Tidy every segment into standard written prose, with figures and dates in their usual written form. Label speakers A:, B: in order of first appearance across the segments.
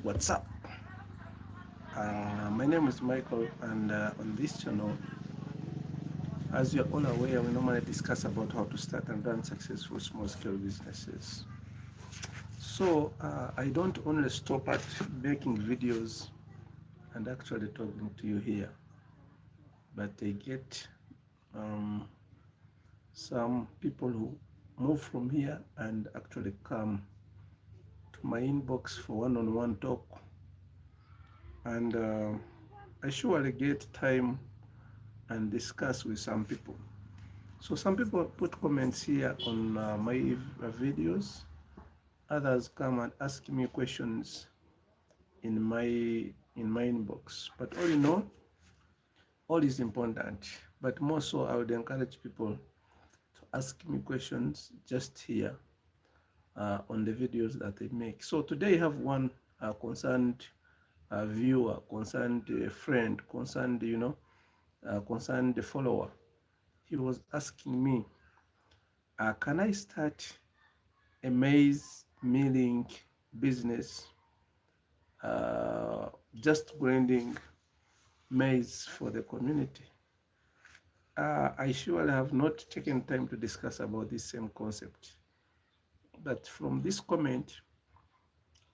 A: What's up? My name is Michael, and on this channel, as you're all aware, we normally discuss about how to start and run successful small-scale businesses. So I don't only stop at making videos and actually talking to you here, but I get um, some people who move from here and actually come to my inbox for one-on-one talk, and I surely get time and discuss with some people. So some people put comments here on my videos. Others come and ask me questions in my inbox. But all is important. But more so, I would encourage people to ask me questions just here on the videos that they make. So today I have one concerned viewer, concerned friend, concerned concerned follower. He was asking me, can I start a maize milling business, just grinding maize for the community? I surely have not taken time to discuss about this same concept, but from this comment,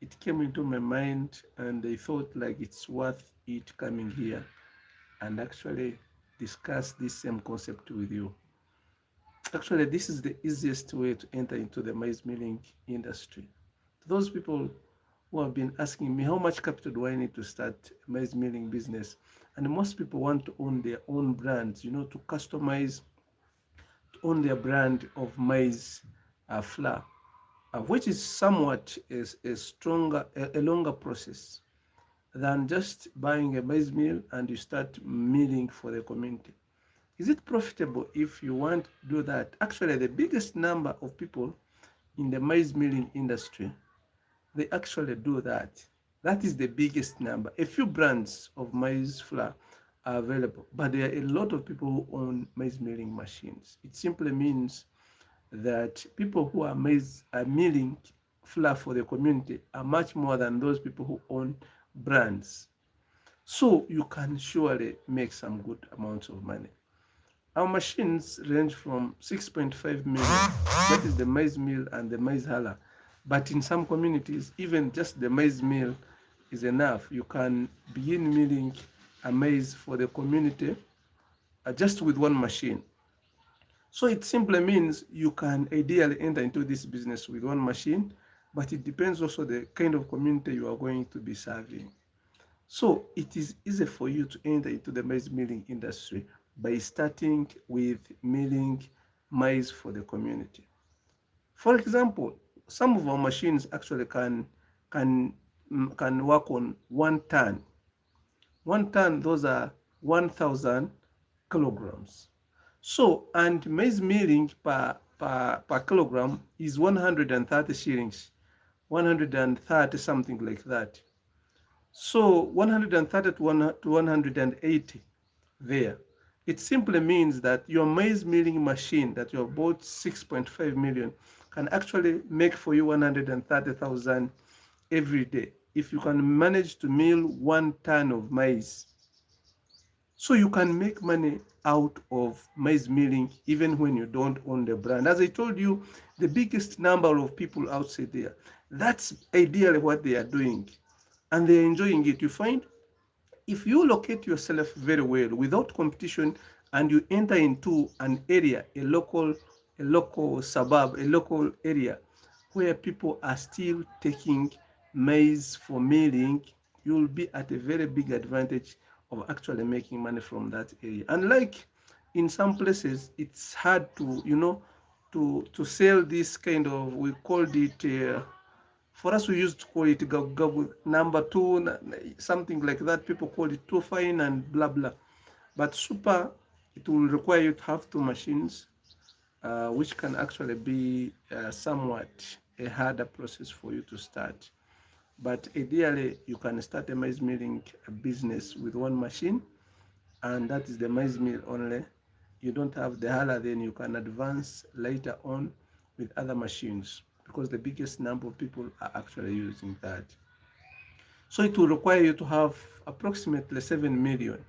A: it came into my mind, and I thought like it's worth it coming here and actually discuss this same concept with you. Actually, this is the easiest way to enter into the maize milling industry. Those people who have been asking me how much capital do I need to start a maize milling business, and most people want to own their own brands, to customize, to own their brand of maize flour, which is somewhat is a stronger, a longer process than just buying a maize mill and you start milling for the community. Is it profitable if you want to do that? Actually, the biggest number of people in the maize milling industry, they actually do that. That is the biggest number. A few brands of maize flour are available, but there are a lot of people who own maize milling machines. It simply means that people who are milling flour for the community are much more than those people who own brands. So you can surely make some good amounts of money. Our machines range from 6.5 million, that is the maize mill and the maize huller. But in some communities, even just the maize mill is enough. You can begin milling a maize for the community just with one machine. So it simply means you can ideally enter into this business with one machine, but it depends also the kind of community you are going to be serving. So it is easy for you to enter into the maize milling industry by starting with milling maize for the community. For example, some of our machines actually can can work on 1 ton. 1 ton, those are 1,000 kilograms. So, and maize milling per kilogram is 130 shillings, 130 something like that. So 130 to 180 there. It simply means that your maize milling machine that you have bought 6.5 million can actually make for you 130,000 every day if you can manage to mill 1 ton of maize. So you can make money out of maize milling even when you don't own the brand. As I told you, the biggest number of people outside there, that's ideally what they are doing, and they're enjoying it. You find if you locate yourself very well without competition and you enter into an area, a local suburb, a local area where people are still taking maize for milling, you'll be at a very big advantage of actually making money from that area. Unlike in some places, it's hard to, to sell this kind of, we called it, for us, we used to call it number two, something like that. People call it too fine and blah blah. But super, it will require you to have two machines, which can actually be somewhat a harder process for you to start. But ideally, you can start a maize milling business with one machine, and that is the maize mill only. You don't have the huller, then you can advance later on with other machines because the biggest number of people are actually using that. So it will require you to have approximately 7 million.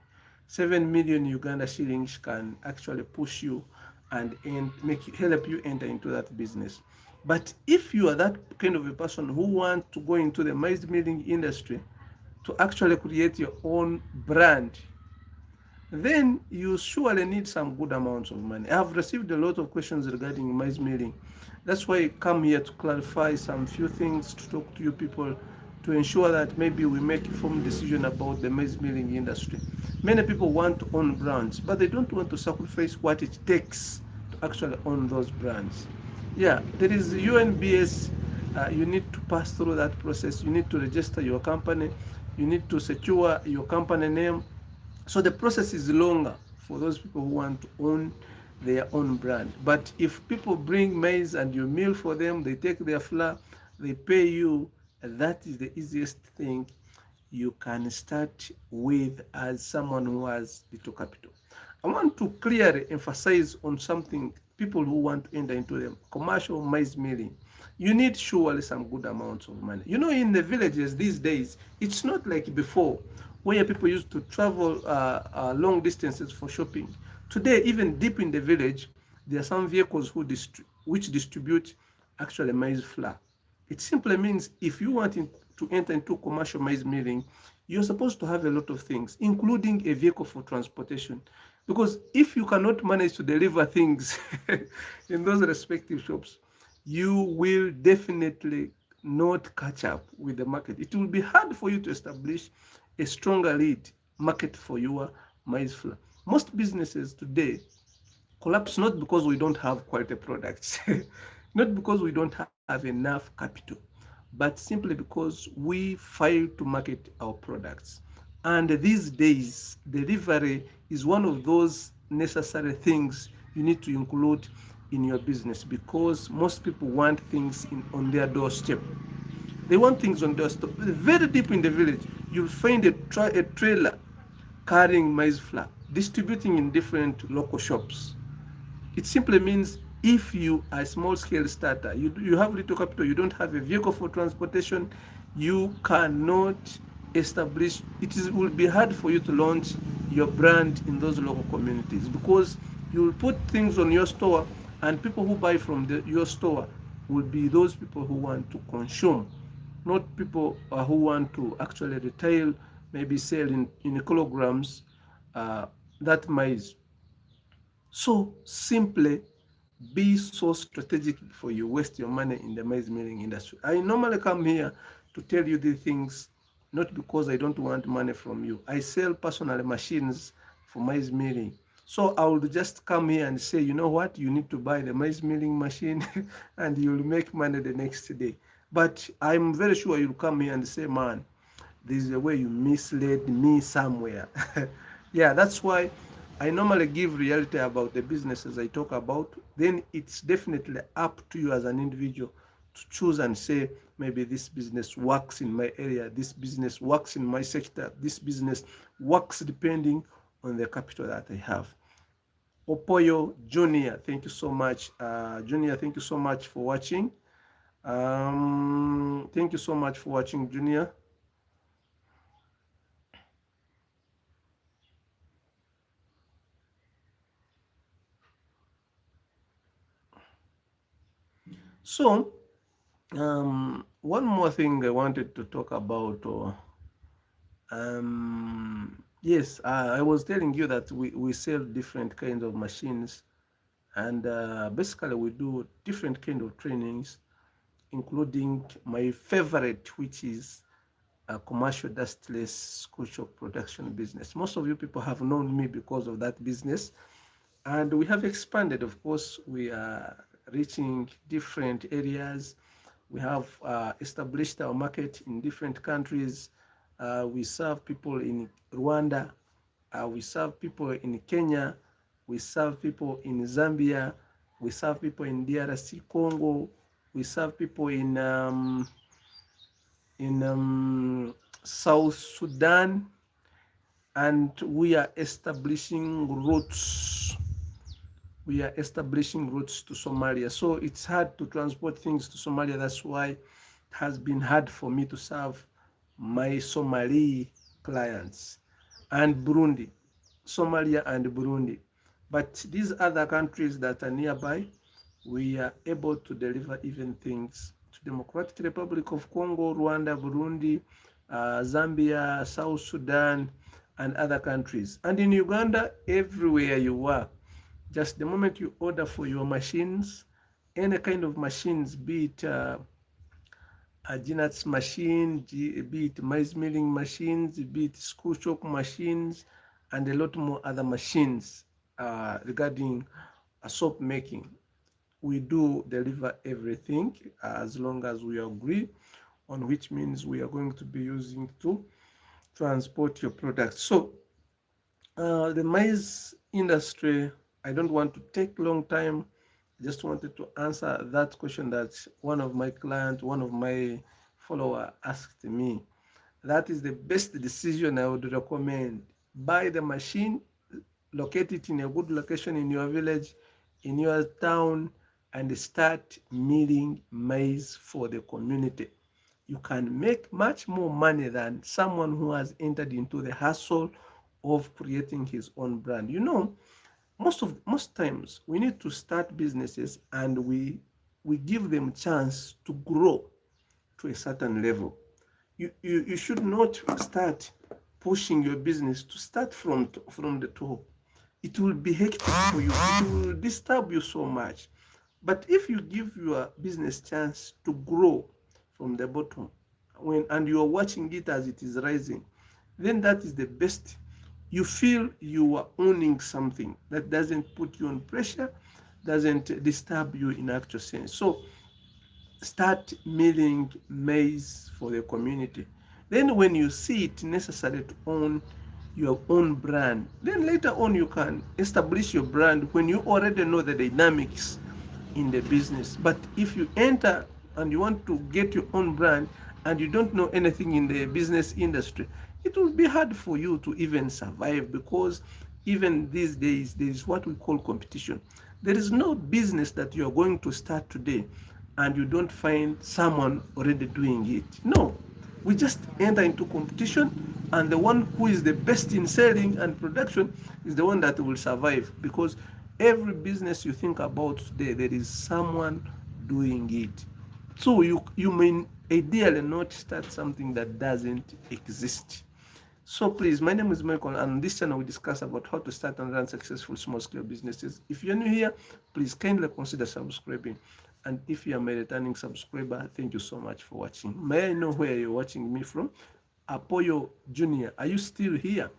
A: 7 million Uganda shillings can actually push you and make you, help you enter into that business. But if you are that kind of a person who want to go into the maize milling industry to actually create your own brand, then you surely need some good amounts of money. I have received a lot of questions regarding maize milling. That's why I come here to clarify some few things, to talk to you people, to ensure that maybe we make informed decision about the maize milling industry. Many people want to own brands, but they don't want to sacrifice what it takes to actually own those brands. Yeah, there is UNBS. You need to pass through that process. You need to register your company. You need to secure your company name. So the process is longer for those people who want to own their own brand. But if people bring maize and you mill for them, they take their flour, they pay you, that is the easiest thing you can start with as someone who has little capital. I want to clearly emphasize on something. People who want to enter into the commercial maize milling, you need surely some good amounts of money. You know, in the villages these days, it's not like before where people used to travel long distances for shopping. Today, even deep in the village, there are some vehicles which distribute actually maize flour. It simply means if you want to enter into commercial maize milling, you're supposed to have a lot of things, including a vehicle for transportation. Because if you cannot manage to deliver things in those respective shops, you will definitely not catch up with the market. It will be hard for you to establish a stronger lead market for your maize flour. Most businesses today collapse not because we don't have quality products, not because we don't have enough capital, but simply because we fail to market our products. And these days, delivery is one of those necessary things you need to include in your business, because most people want things on their doorstep. They want things on their doorstep. Very deep in the village, you'll find a trailer carrying maize flour, distributing in different local shops. It simply means if you are a small scale starter, you have little capital, you don't have a vehicle for transportation, you cannot establish, will be hard for you to launch your brand in those local communities, because you will put things on your store and people who buy from your store will be those people who want to consume, not people who want to actually retail, maybe sell in kilograms uh, that maize. So simply be so strategic before you waste your money in the maize milling industry. I normally come here to tell you these things not because I don't want money from you. I sell personal machines for maize milling. So I will just come here and say, you know what, you need to buy the maize milling machine and you'll make money the next day. But I'm very sure you'll come here and say, man, this is the way you misled me somewhere. Yeah, that's why I normally give reality about the businesses I talk about. Then it's definitely up to you as an individual to choose and say, maybe this business works in my area, this business works in my sector, this business works depending on the capital that I have. Opoyo Junior, thank you so much. Junior, thank you so much for watching. Thank you so much for watching, Junior. So, one more thing I wanted to talk about. Yes, I was telling you that we sell different kinds of machines, and basically we do different kind of trainings, including my favorite, which is a commercial dustless Schoolchalk production business. Most of you people have known me because of that business, and we have expanded. Of course, we are reaching different areas. We have established our market in different countries. We serve people in Rwanda. We serve people in Kenya. We serve people in Zambia. We serve people in DRC Congo. We serve people in South Sudan, and we are establishing routes. We are establishing routes to Somalia. So it's hard to transport things to Somalia. That's why it has been hard for me to serve my Somali clients and Burundi, Somalia and Burundi. But these other countries that are nearby, we are able to deliver even things to Democratic Republic of Congo, Rwanda, Burundi, Zambia, South Sudan, and other countries. And in Uganda, everywhere you are, just the moment you order for your machines, any kind of machines, be it Ginat's machine, be it maize milling machines, be it Schoolchalk machines, and a lot more other machines regarding soap making. We do deliver everything as long as we agree on which means we are going to be using to transport your products. So the maize industry, I don't want to take long time. I just wanted to answer that question that one of my clients, one of my follower asked me. That is the best decision I would recommend. Buy the machine, locate it in a good location in your village, in your town, and start milling maize for the community. You can make much more money than someone who has entered into the hustle of creating his own brand. You know, most times we need to start businesses and we give them chance to grow to a certain level. You should not start pushing your business to start from the top. It will be hectic for you. It will disturb you so much. But if you give your business chance to grow from the bottom, and you are watching it as it is rising, then that is the best. You feel you are owning something that doesn't put you on pressure, doesn't disturb you in actual sense. So start milling maize for the community. Then when you see it necessary to own your own brand, then later on you can establish your brand when you already know the dynamics in the business. But if you enter and you want to get your own brand and you don't know anything in the business industry, it will be hard for you to even survive, because even these days there is what we call competition. There is no business that you are going to start today and you don't find someone already doing it. No, we just enter into competition, and the one who is the best in selling and production is the one that will survive, because every business you think about today, there is someone doing it. So you may ideally not start something that doesn't exist. So please, my name is Michael, and on this channel we discuss about how to start and run successful small-scale businesses. If you're new here, please kindly consider subscribing. And if you are my returning subscriber, thank you so much for watching. May I know where you're watching me from? Apoyo Junior, are you still here?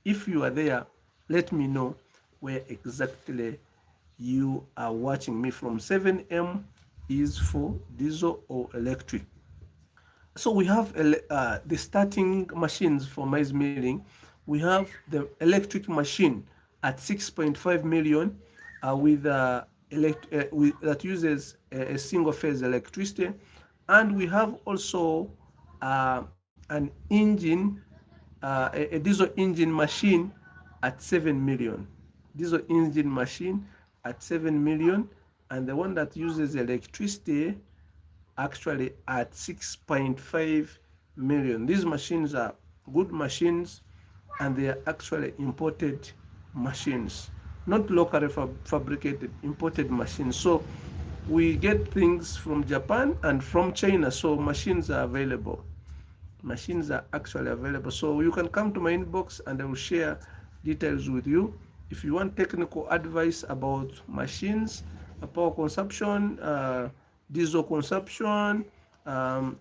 A: If you are there, let me know where exactly you are watching me from. 7M is for diesel or electric. So we have the starting machines for maize milling. We have the electric machine at 6.5 million that uses a single phase electricity, and we have also an engine, a diesel engine machine at 7 million. Diesel engine machine at 7 million, and the one that uses electricity actually at 6.5 million. These machines are good machines, and they are actually imported machines, not locally fabricated, imported machines. So we get things from Japan and from China, so machines are available. Machines are actually available, so you can come to my inbox and I will share details with you. If you want technical advice about machines, power consumption, diesel consumption, um,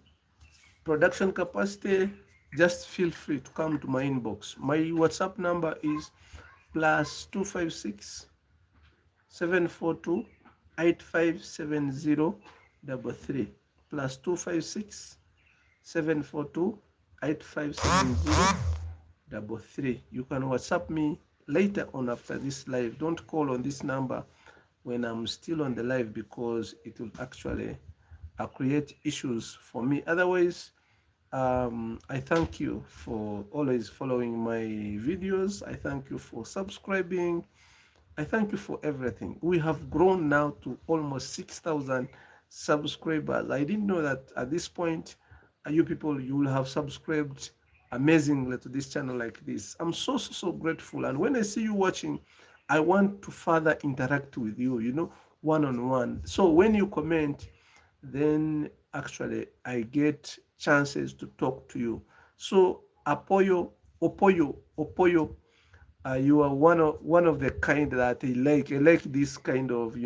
A: production capacity, just feel free to come to my inbox. My WhatsApp number is +256 742 857033, +256 742 857033. You can WhatsApp me later on after this live. Don't call on this number when I'm still on the live, because it will actually create issues for me. Otherwise, I thank you for always following my videos. I thank you for subscribing. I thank you for everything. We have grown now to almost 6,000 subscribers. I didn't know that at this point you people, you will have subscribed amazingly to this channel like this. I'm so grateful. And when I see you watching, I want to further interact with you, one on one. So when you comment, then actually I get chances to talk to you. So apoyo, opoyo, you are one of the kind that I like. I like this kind of,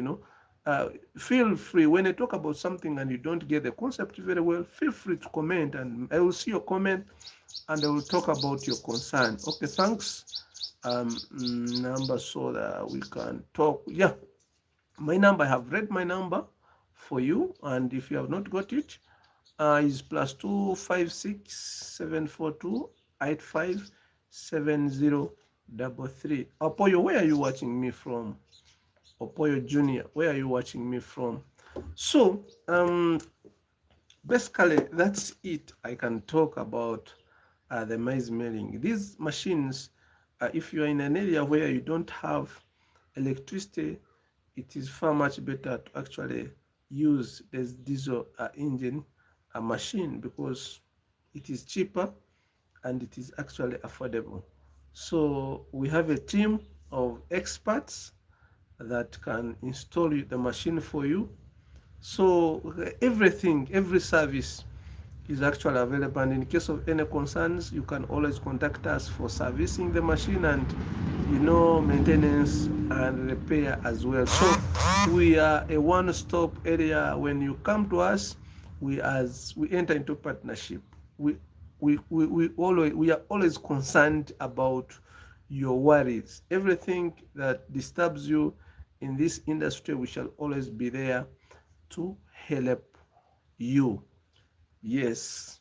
A: Uh, feel free when I talk about something and you don't get the concept very well. Feel free to comment, and I will see your comment, and I will talk about your concern. Okay, thanks. Number so that we can talk. Yeah, my number. I have read my number for you, and if you have not got it, is +25674285703. Apoyo, where are you watching me from? Opoyo Junior, where are you watching me from? So, basically, that's it. I can talk about the maize milling. These machines, if you are in an area where you don't have electricity, it is far much better to actually use this diesel engine machine, because it is cheaper and it is actually affordable. So we have a team of experts that can install the machine for you. So everything, every service is actually available, and in case of any concerns, you can always contact us for servicing the machine and maintenance and repair as well. So we are a one-stop area. When you come to us, we enter into partnership. We are always concerned about your worries. Everything that disturbs you in this industry, we shall always be there to help you. Yes.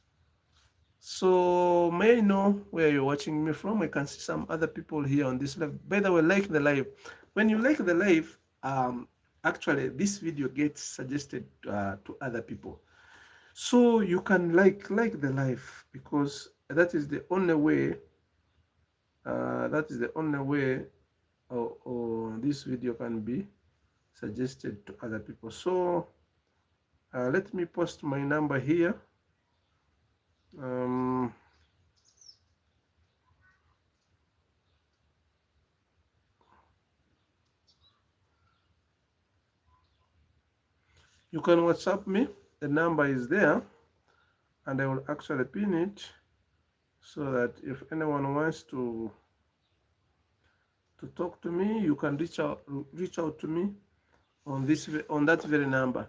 A: So may I know where you're watching me from? I can see some other people here on this live. By the way, like the live. When you like the live, actually this video gets suggested to other people. So you can like the live, because that is the only way. That is the only way, or this video can be suggested to other people. So let me post my number here. You can WhatsApp me. The number is there, and I will actually pin it so that if anyone wants to talk to me, you can reach out to me on that very number.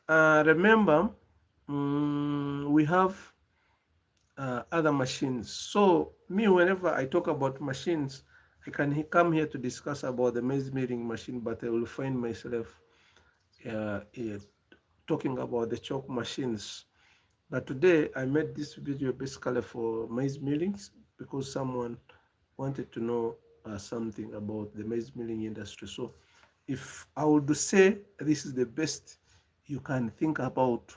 A: Remember, we have other machines. So me, whenever I talk about machines, I can come here to discuss about the maize milling machine, but I will find myself talking about the chalk machines. But today I made this video basically for maize millings, because someone wanted to know something about the maize milling industry. So if I would say this is the best you can think about,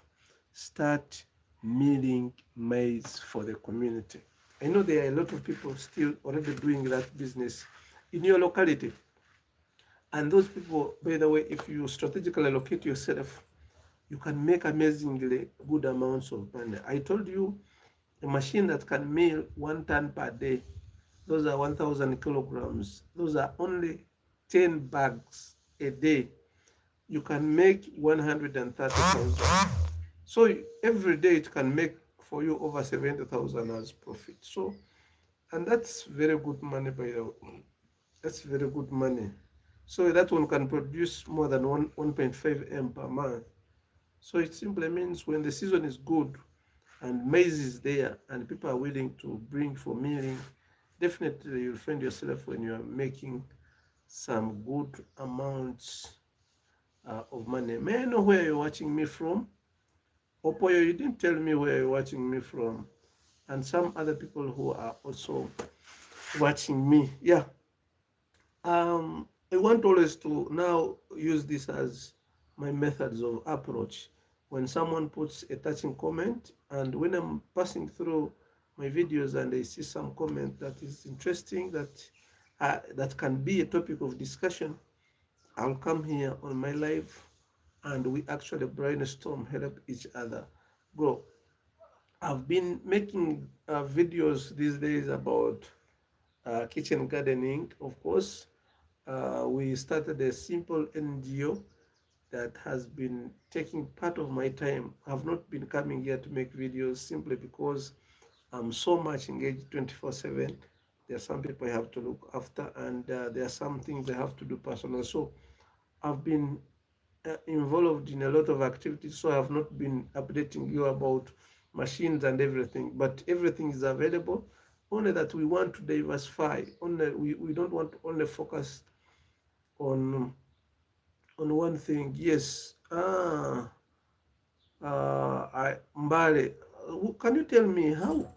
A: start milling maize for the community. I know there are a lot of people still already doing that business in your locality. And those people, by the way, if you strategically locate yourself, you can make amazingly good amounts of money. I told you, a machine that can mill 1 ton per day, those are 1,000 kilograms. Those are only 10 bags a day. You can make 130,000. So every day it can make for you over 70,000 as profit. So, and that's very good money, by the way. That's very good money. So that one can produce more than 1.5 M per month. So it simply means when the season is good and maize is there and people are willing to bring for milling, definitely you'll find yourself when you are making some good amounts of money. May I know where you're watching me from? Opoyo, you didn't tell me where you're watching me from. And some other people who are also watching me. Yeah. I want always to now use this as my methods of approach. When someone puts a touching comment, and when I'm passing through my videos and I see some comment that is interesting, that can be a topic of discussion, I'll come here on my live and we actually brainstorm, help each other grow. I've been making videos these days about kitchen gardening. Of course, we started a simple NGO that has been taking part of my time. I've not been coming here to make videos simply because I'm so much engaged 24/7. There are some people I have to look after, and there are some things I have to do personal. So I've been involved in a lot of activities, so I have not been updating you about machines and everything. But everything is available. Only that we want to diversify. Only we don't want to only focus on one thing. Yes. Mbale, can you tell me how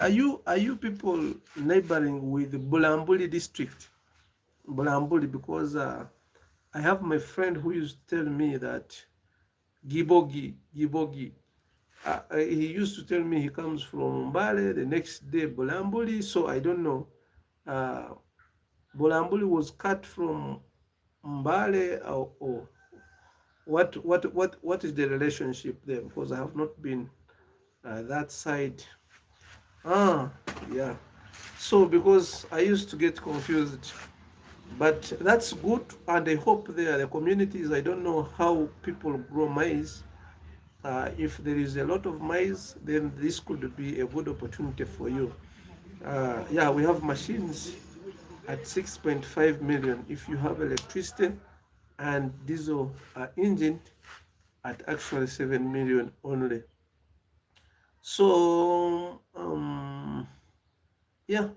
A: are you people neighboring with Bulambuli district? Bulambuli, because I have my friend who used to tell me that Gibogi. He used to tell me he comes from Mbale, the next day Bulambuli. So I don't know. Uh, Bulambuli was cut from Mbale, or what is the relationship there? Because I have not been that side. Ah, yeah. So because I used to get confused, but that's good, and I hope there the communities. I don't know how people grow maize. If there is a lot of maize, then this could be a good opportunity for you. Yeah, we have machines at 6.5 million. If you have electricity and diesel engine at actually 7 million only. So, yeah,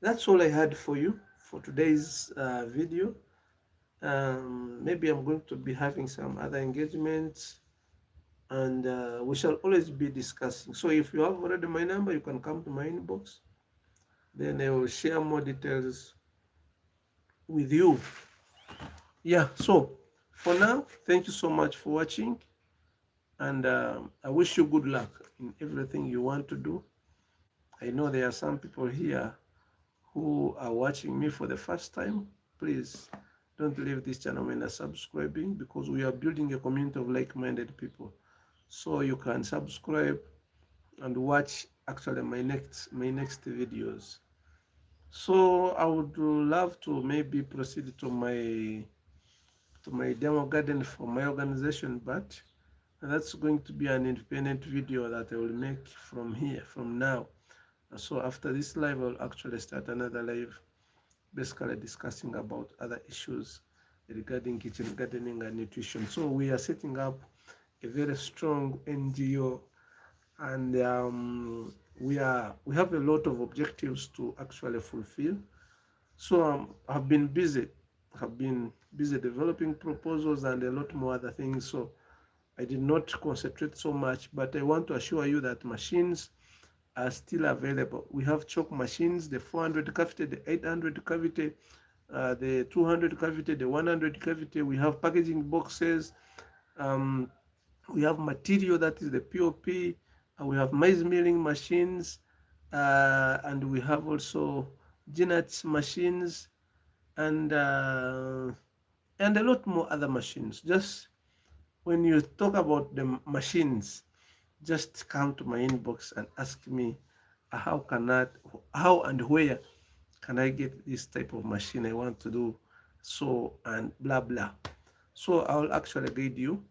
A: that's all I had for you for today's video. Maybe I'm going to be having some other engagements, and we shall always be discussing. So if you have already my number, you can come to my inbox. Then I will share more details with you. Yeah, so for now, thank you so much for watching, and I wish you good luck in everything you want to do. I know there are some people here who are watching me for the first time. Please don't leave this channel without subscribing, because we are building a community of like-minded people. So you can subscribe and watch actually my next videos. So I would love to maybe proceed to my demo garden for my organization, but that's going to be an independent video that I will make from here, from now. So after this live, I'll actually start another live, basically discussing about other issues regarding kitchen gardening and nutrition. So we are setting up a very strong NGO, and we have a lot of objectives to actually fulfill. So I've been busy. Have been busy developing proposals and a lot more other things. So I did not concentrate so much, but I want to assure you that machines are still available. We have chalk machines, the 400 cavity, the 800 cavity, the 200 cavity, the 100 cavity. We have packaging boxes. Um, we have material, that is the POP. We have maize milling machines, and we have also GNATS machines, and a lot more other machines. Just when you talk about the machines, just come to my inbox and ask me how and where can I get this type of machine I want to do, so, and blah blah. So I'll actually guide you.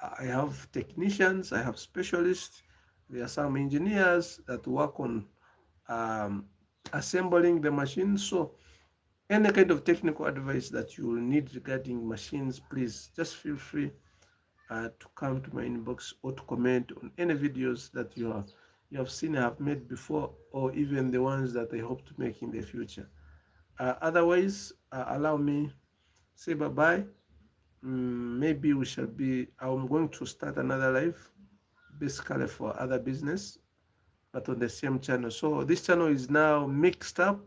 A: I have technicians, I have specialists, there are some engineers that work on um, assembling the machine. So any kind of technical advice that you will need regarding machines, please just feel free to come to my inbox or to comment on any videos that you have seen I have made before, or even the ones that I hope to make in the future. Otherwise, allow me say bye bye. Maybe we shall be. I'm going to start another live, basically for other business, but on the same channel. So this channel is now mixed up.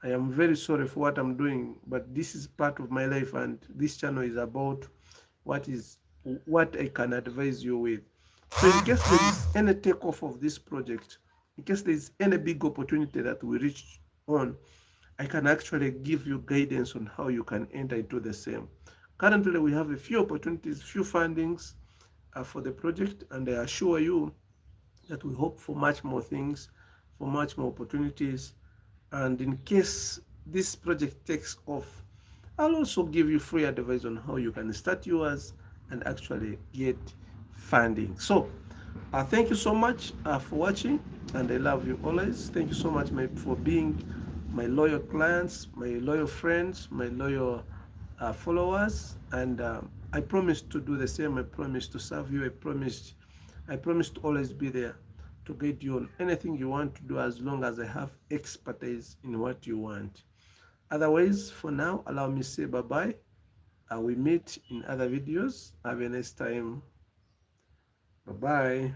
A: I am very sorry for what I'm doing, but this is part of my life, and this channel is about what I can advise you with. So in case there is any takeoff of this project, in case there is any big opportunity that we reach on, I can actually give you guidance on how you can enter into the same. Currently, we have a few opportunities, few fundings for the project, and I assure you that we hope for much more things, for much more opportunities. And in case this project takes off, I'll also give you free advice on how you can start yours and actually get funding. So, thank you so much for watching, and I love you always. Thank you so much for being my loyal clients, my loyal friends, my loyal followers, and I promise to do the same. I promise to serve you. I promise to always be there to guide you on anything you want to do, as long as I have expertise in what you want. Otherwise, for now, allow me to say bye bye. We meet in other videos. Have a nice time. Bye bye.